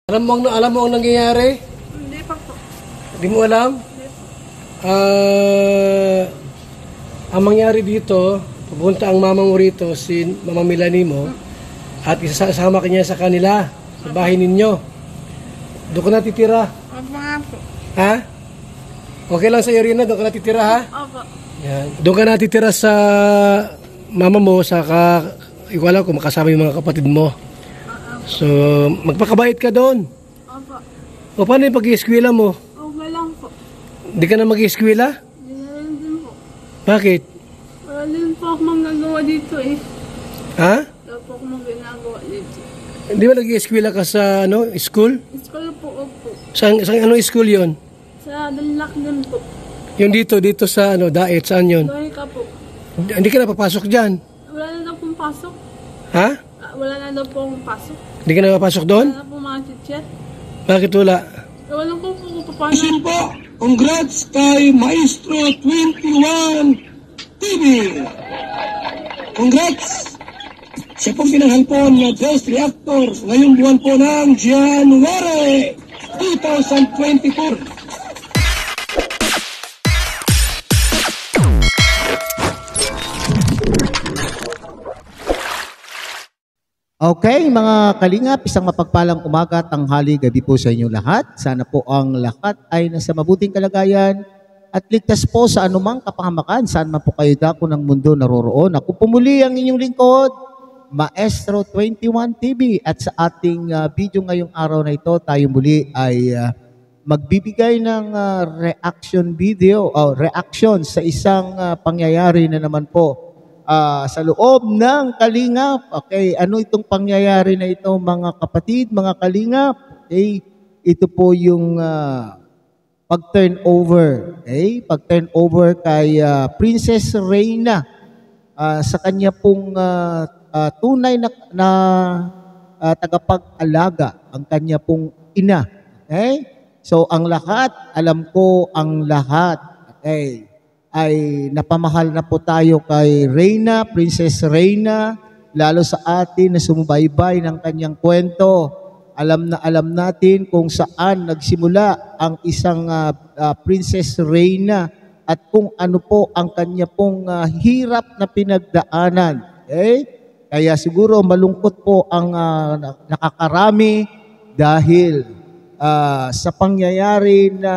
Alam mo ang nangyayari? Hindi pa po. Hindi mo alam? Hindi po. Ang mangyari dito, pupunta ang mama mo rito, si Mama Melanie mo, at isasama kanya sa kanila, sa bahay ninyo. Doon ka natitira. Opo nga po. Ha? Okay lang sa'yo, Rina? Doon ka natitira, ha? Opo. Yan. Doon ka natitira sa mama mo, wala ko makasama yung mga kapatid mo. So, magpakabait ka doon. Opo. O paano yung pag-ieskwela mo? Okay lang po. Hindi ka na mag-ieskwela? Hindi na rin din po. Bakit? Wala din po ako magagawa dito eh. Ha? Wala po ako magagawa dito. Hindi ba nag-ieskwela ka sa school? School po, opo. Sa anong school yon? Sa Dalak din po. Yung dito sa Daet, saan yon? Doon ka po. Hindi ka na papasok dyan. Wala na daw pong pasok. Ha? Wala na daw pong pasok. Hindi ka na papasok doon? Wala na pong mga chit-chat. Bakit wala? Wala po kung paano. Isin po, congrats kay Maestro 21 TV. Congrats! Siya pong pinanghalpon na Ghost Reactor ngayong buwan po ng January 2024. Okay, mga kalingap, isang mapagpalang umaga, tanghali, gabi po sa inyo lahat. Sana po ang lahat ay nasa mabuting kalagayan at ligtas po sa anumang kapahamakan. Saan man po kayo dako ng mundo naroroon. Ako pumuli ang inyong lingkod, Maestro 21 TV. At sa ating video ngayong araw na ito, tayo muli ay magbibigay ng reaction video o reaction sa isang pangyayari na naman po sa loob ng Kalingap. Okay, ano itong pangyayari na ito, mga kapatid, mga Kalingap? Okay, ito po yung pag-turnover. Okay, pag-turnover kay Princess Reyna sa kanya pong tunay na tagapag-alaga, ang kanya pong ina. Okay, so ang lahat, alam ko ang lahat. Okay, ay napamahal na po tayo kay Reyna, Princess Reyna, lalo sa atin na sumubaybay ng kanyang kwento. Alam natin kung saan nagsimula ang isang Princess Reyna at kung ano po ang kanya pong hirap na pinagdaanan. Okay? Kaya siguro malungkot po ang nakakarami dahil sa pangyayari na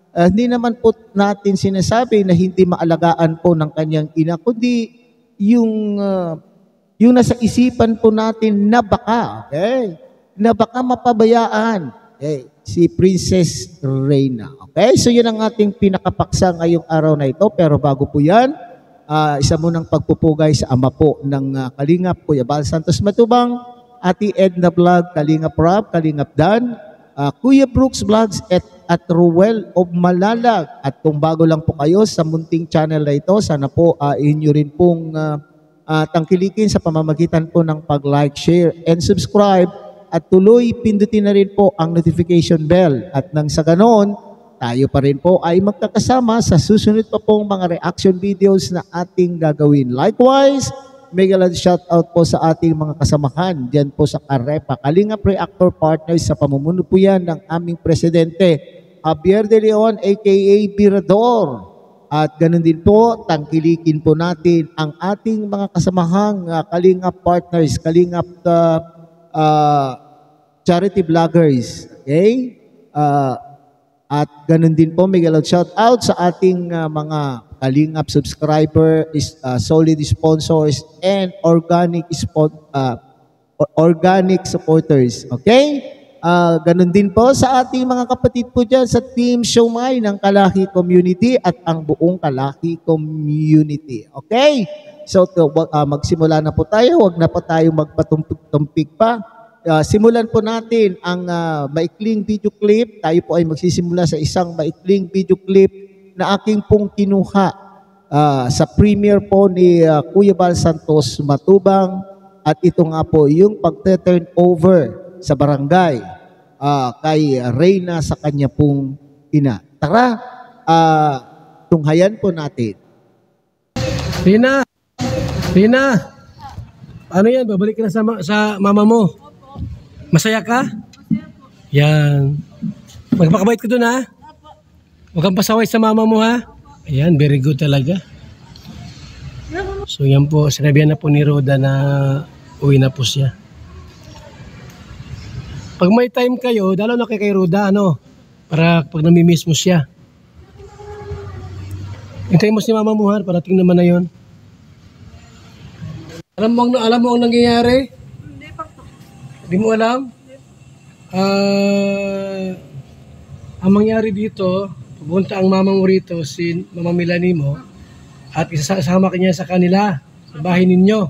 hindi naman po natin sinasabi na hindi maalagaan po ng kanyang ina, kundi yung nasa isipan po natin na baka, okay? Na baka mapabayaan, okay? Si Princess Reyna. Okay? So yun ang ating pinakapaksa ngayong araw na ito. Pero bago po yan, isa munang pagpupugay sa ama po ng Kalingap, Kuya Bal Santos Matubang, Ate Edna Vlog, Kalingap Rob, Kalingap Dan, Kuya Brooks Vlogs at Ruel of Malalag. At kung bago lang po kayo sa munting channel na ito, sana po inyo rin pong tangkilikin sa pamamagitan po ng pag-like, share, and subscribe. At tuloy pindutin na rin po ang notification bell. At nang sa ganoon, tayo pa rin po ay magkakasama sa susunod pa pong mga reaction videos na ating gagawin. Likewise, mega shout out po sa ating mga kasamahan diyan po sa Karepa, Kalingap Reactor Partners, sa pamumuno po yan ng aming presidente, Javier De Leon aka Birador. At ganun din po, tangkilikin po natin ang ating mga kasamahang Kalingap Partners, Kalingap charity vloggers. Okay? At ganun din po, mega shout out sa ating mga Kalingap subscriber, solid sponsors, and organic supporters. Okay? Ganun din po sa ating mga kapatid po dyan sa Team Siomay ng Kalahi Community at ang buong Kalahi Community. Okay? So, magsimula na po tayo. Huwag na po tayo magpatumpik pa. Simulan po natin ang maikling video clip. Tayo po ay magsisimula sa isang maikling video clip na aking pong kinuha sa premiere po ni Kuya Bal Santos Matubang, at ito nga po yung pag-turn over sa barangay kay Reyna sa kanya pong ina. Tara, tunghayan po natin. Rina! Ano yan? Babalik ka na sa mama mo? Masaya ka? Masaya po. Yan. Magpakabait ka dun ha. Huwag kang pasaway sa mama mo ha. Ayan, very good talaga. So yan po, sinabihan na po ni Roda na uwi na po siya. Pag may time kayo, dalaw na kayo kay Roda, ano? Para pag namimiss mo siya. Hintayin mo si mama mo ha, parating naman na yon. Alam mo ang nangyayari? Hindi pa po. Hindi mo alam? Ang mangyari dito, pupunta ang mama mo rito, si Mama Melanie mo, at isasama ka niya sa kanila, sa bahay ninyo.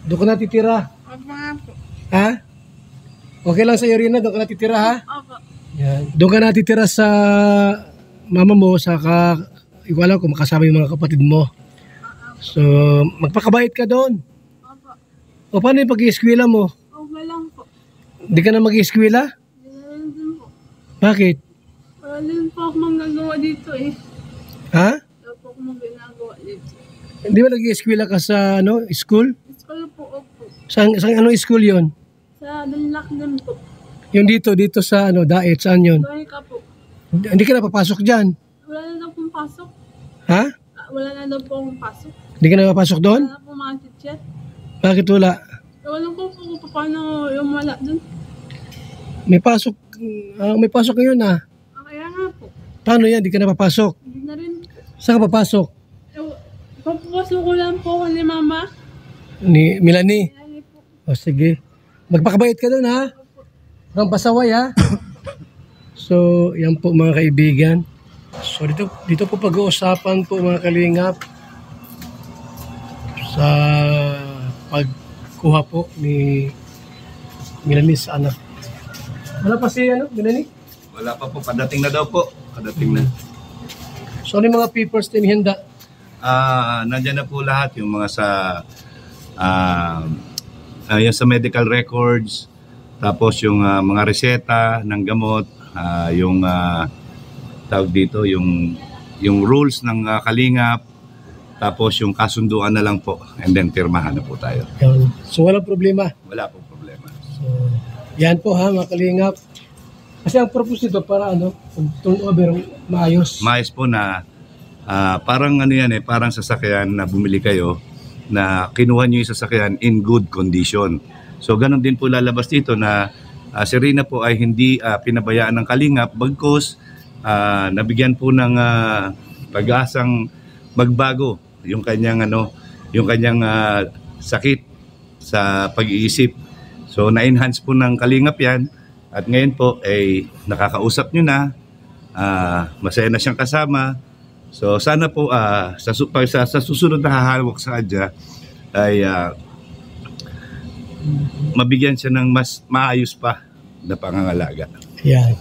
Doon ka natitira. Opo nga po. Ha? Okay lang sa iyo, Rina, doon ka natitira ha? Opo. Yan. Doon ka natitira sa mama mo, wala ko makasama yung mga kapatid mo. So, magpakabait ka doon. Opo. O paano yung pag-ieskwela mo? Okay lang po. Hindi ka na mag-ieskwela? Hindi na rin din po. Bakit? Wala din po ako magagawa dito eh. Ha? Wala po ako magagawa dito. Hindi ba nag-ieskwela ka sa school? School po, opo. Saan anong school yon? Sa Dunlock din po. Yung dito sa Daet, saan yun? Bahay ka po. Hindi ka na papasok dyan. Wala na daw pong pasok. Ha? Wala na daw pong pasok. Hindi ka na papasok doon? Wala na pong mga teacher. Bakit wala? Wala ko po paano yung wala dun. May pasok ngayon ah. Kaya nga po. Paano yan? Hindi ka na papasok. Hindi na rin po. Saan ka papasok? Papapasok ko lang po ako ni Mama. Ni Melanie. Kaya po. O sige. Magpakabait ka doon ha. Huwag kang pasaway ha. So, yan po mga kaibigan. So, dito po pag-uusapan po mga kalingap sa pagkuha po ni Melanie sa anak. Wala pa si Melanie? Wala pa po, padating na daw po. Padating na. So, ano yung mga papers din handa? Nandiyan na po lahat yung mga yung sa medical records, tapos yung mga reseta ng gamot, yung tawag dito, yung rules ng kalingap, tapos yung kasunduan na lang po, and then pirmahan na po tayo. Yan. So, walang problema. Wala pong problema. So, yan po ha mga kalingap. Kasi ang purpose nito para turn over maayos. Mais po na parang parang sasakyan na bumili kayo na kinuha nyo yung sasakyan in good condition. So ganun din po lalabas dito na si Rina po ay hindi pinabayaan ng kalingap bagkus nabigyan po ng pag-asang magbago yung kanyang sakit sa pag-iisip. So na-enhance po ng kalingap yan at ngayon po ay nakakausap nyo na, masaya na siyang kasama. So sana po sa susunod na hahawak sa kanya ay mabigyan siya ng mas maayos pa na pangangalaga. Yan.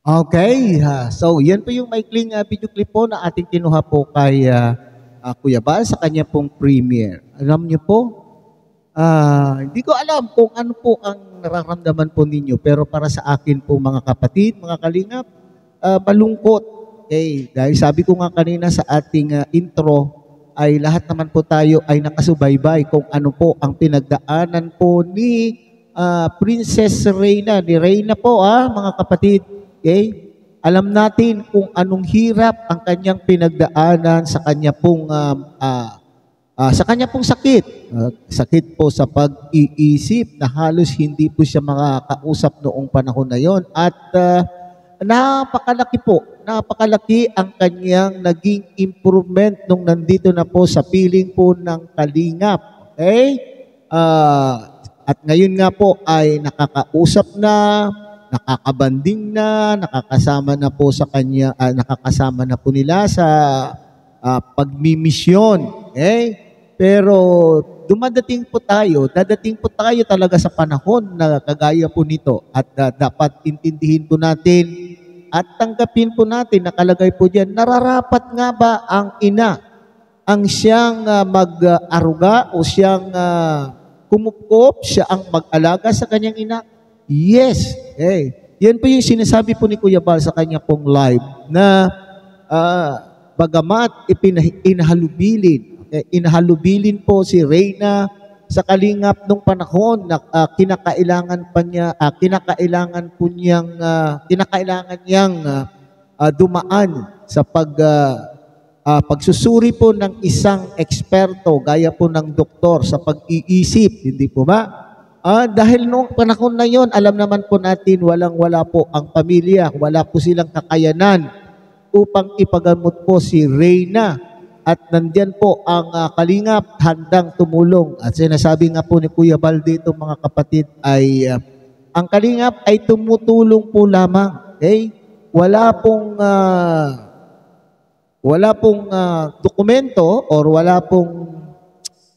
Okay, so yan po yung maikling video clip po na ating kinuha po kay Kuya Bal sa kanya pong premiere. Alam niyo po, hindi ko alam kung ano po ang nararamdaman po ninyo, pero para sa akin po mga kapatid, mga kalingap, malungkot. Okay, dahil sabi ko nga kanina sa ating intro, ay lahat naman po tayo ay nakasubaybay kung ano po ang pinagdaanan po ni Princess Reyna, ni Reyna po mga kapatid. Okay? Alam natin kung anong hirap ang kanyang pinagdaanan sa kanya pong sakit. Sakit po sa pag-iisip na halos hindi po siya makakausap noong panahon na yon. At napakalaki ang kanyang naging improvement nung nandito na po sa piling po ng kalingap. Okay? At ngayon nga po ay nakakausap na, nakakabanding na, nakakasama na po sa kanya, nakakasama na po nila sa pagmimisyon. Okay? Pero dadating po tayo talaga sa panahon na kagaya po nito at dapat intindihin po natin at tanggapin po natin, nakalagay po diyan, nararapat nga ba ang ina ang siyang mag-aruga o siyang kumupkop, siya ang mag-alaga sa kanyang ina? Yes. Yan po yung sinasabi po ni Kuya Bal sa kanya pong live na bagamat inahalubilin po si Reyna sa kalingap nung panahon na kinakailangan niyang dumaan sa pagsusuri po ng isang eksperto gaya po ng doktor sa pag-iisip, hindi po ba? Dahil noong panahon na yon, alam naman po natin wala po ang pamilya, wala po silang kakayanan upang ipagamot po si Reyna. At nandiyan po ang kalingap handang tumulong. At sinasabi nga po ni Kuya Bal dito mga kapatid ay ang kalingap ay tumutulong po lamang. Okay? Wala pong dokumento or wala pong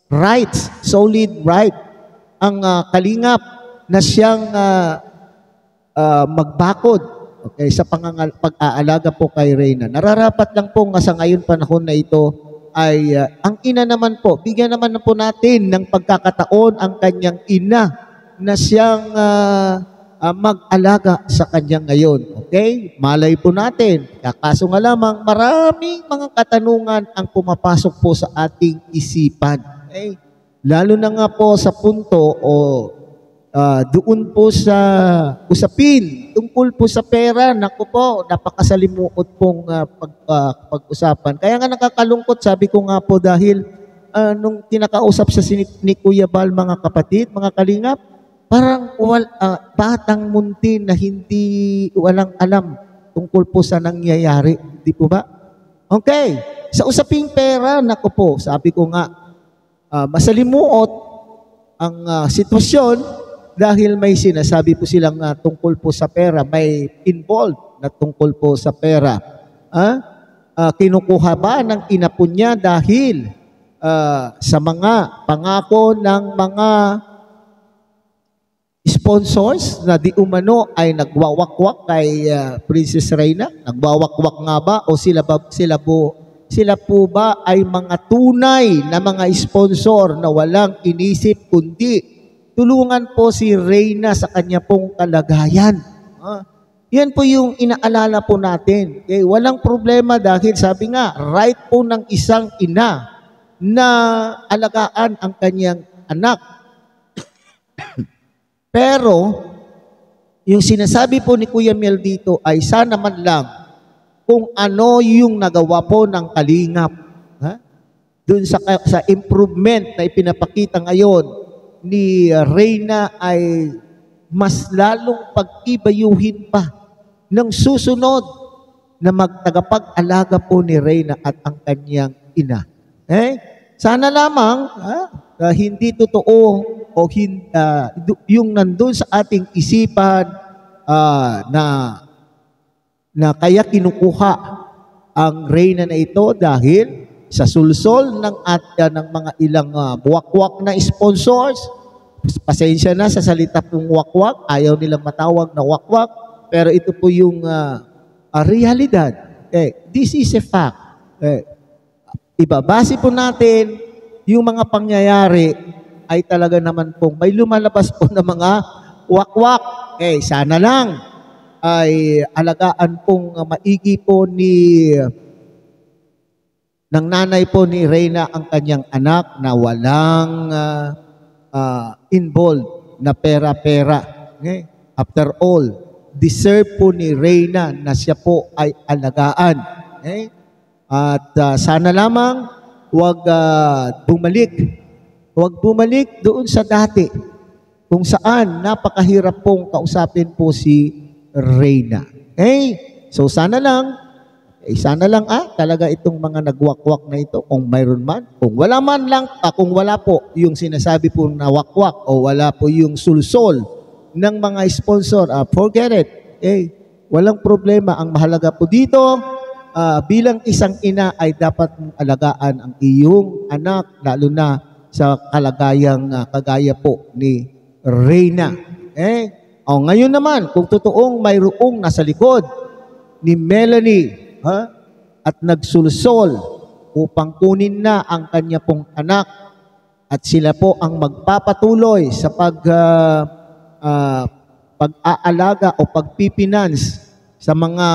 rights, solid right ang kalingap na siyang magbakod. Okay, sa pag-aalaga po kay Reyna. Nararapat lang po nga sa ngayon panahon na ito ay ang ina naman po, bigyan naman po natin ng pagkakataon ang kanyang ina na siyang mag-alaga sa kanya ngayon. Okay? Malay po natin. Kaso nga lamang, maraming mga katanungan ang pumapasok po sa ating isipan. Okay? Lalo na nga po sa punto doon po sa usapin, tungkol po sa pera, naku po, napakasalimuot pong pag-usapan. Kaya nga nakakalungkot, sabi ko nga po dahil nung kinakausap sa ni Kuya Bal, mga kapatid, mga kalingap, parang batang munti na walang alam tungkol po sa nangyayari. Di po ba? Okay, sa usaping pera, naku po, sabi ko nga, masalimuot ang sitwasyon dahil may sinasabi po silang tungkol po sa pera, may involved na tungkol po sa pera. Kinukuha ba ng ina po niya dahil sa mga pangako ng mga sponsors na di umano ay nagwawakwak kay Princess Reyna? Nagwawakwak nga ba o sila po ba ay mga tunay na mga sponsor na walang inisip kundi tulungan po si Reyna sa kanya pong kalagayan? Yan po yung inaalala po natin. Okay? Walang problema dahil sabi nga, right po ng isang ina na alagaan ang kanyang anak. Pero, yung sinasabi po ni Kuya Mel dito ay sana man lang kung ano yung nagawa po ng kalingap. Doon sa improvement na ipinapakita ngayon ni Reyna ay mas lalong pag-ibayuhin pa ng susunod na magtagapag-alaga po ni Reyna at ang kanyang ina. Sana lamang hindi totoo o yung nandun sa ating isipan na kaya kinukuha ang Reyna na ito dahil sa sulsol ng mga ilang buwakwak na sponsors. Pasensya na sa salita pong wakwak, ayaw nilang matawag na wakwak, pero ito po yung realidad. This is a fact. Ibabase po natin yung mga pangyayari ay talaga naman pong may lumalabas po na mga wakwak. Sana lang ay alagaan pong maigi po ng nanay po ni Reyna ang kanyang anak na walang involved na pera-pera. After all, deserve po ni Reyna na siya po ay alagaan. At sana lamang huwag bumalik doon sa dati kung saan napakahirap pong kausapin po si Reyna. So sana lang talaga itong mga nagwakwak na ito, kung mayroon man, kung wala po yung sinasabi po na wakwak o wala po yung sulsol ng mga sponsor, forget it. Walang problema. Ang mahalaga po dito, bilang isang ina ay dapat mong alagaan ang iyong anak, lalo na sa kalagayang kagaya po ni Reyna. Ngayon naman, kung totoong mayroong nasa likod ni Melanie, at nagsulsol upang kunin na ang kanya pong anak at sila po ang magpapatuloy sa pag-aalaga o pagpipinance sa mga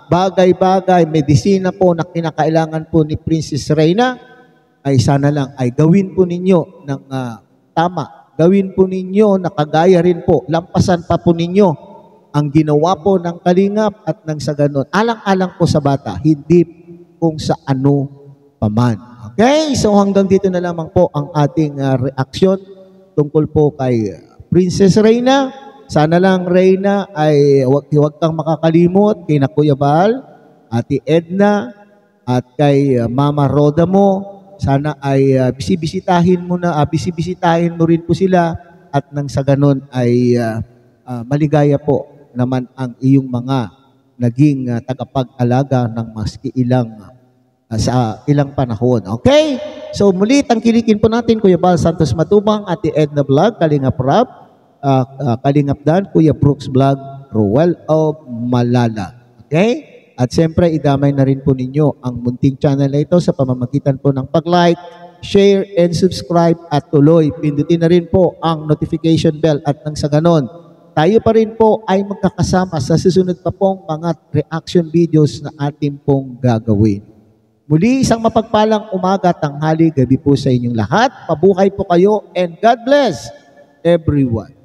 bagay-bagay, medisina po na kinakailangan po ni Princess Reyna, ay sana lang ay gawin po ninyo ng tama. Gawin po ninyo na kagaya rin po, lampasan pa po ninyo ang ginawa po ng Kalingap at nang sa ganon. Alang-alang po sa bata, hindi kung sa ano paman. Okay? So hanggang dito na lamang po ang ating reaksyon tungkol po kay Princess Reyna. Sana lang, Reyna, ay huwag kang makakalimot kay na Kuya Bal, Ate Edna, at kay Mama Roda mo. Sana ay bisibisitahin mo rin po sila at nang sa ganon ay maligaya po naman ang iyong mga naging tagapag-alaga ng maski ilang sa ilang panahon. Okay? So muli tangkilikin po natin Kuya Bal Santos Matubang, Ate Edna Vlog, Kalingap Rap, Kalingap Dan, Kuya Brooks Vlog, Roel of Malala. Okay? At siyempre, idamay na rin po ninyo ang munting channel na ito sa pamamagitan po ng pag-like, share, and subscribe at tuloy. Pindutin na rin po ang notification bell at nang sa ganon, tayo pa rin po ay magkakasama sa susunod pa pong mga reaction videos na ating pong gagawin. Muli, isang mapagpalang umaga, tanghali, gabi po sa inyong lahat. Mabuhay po kayo and God bless everyone.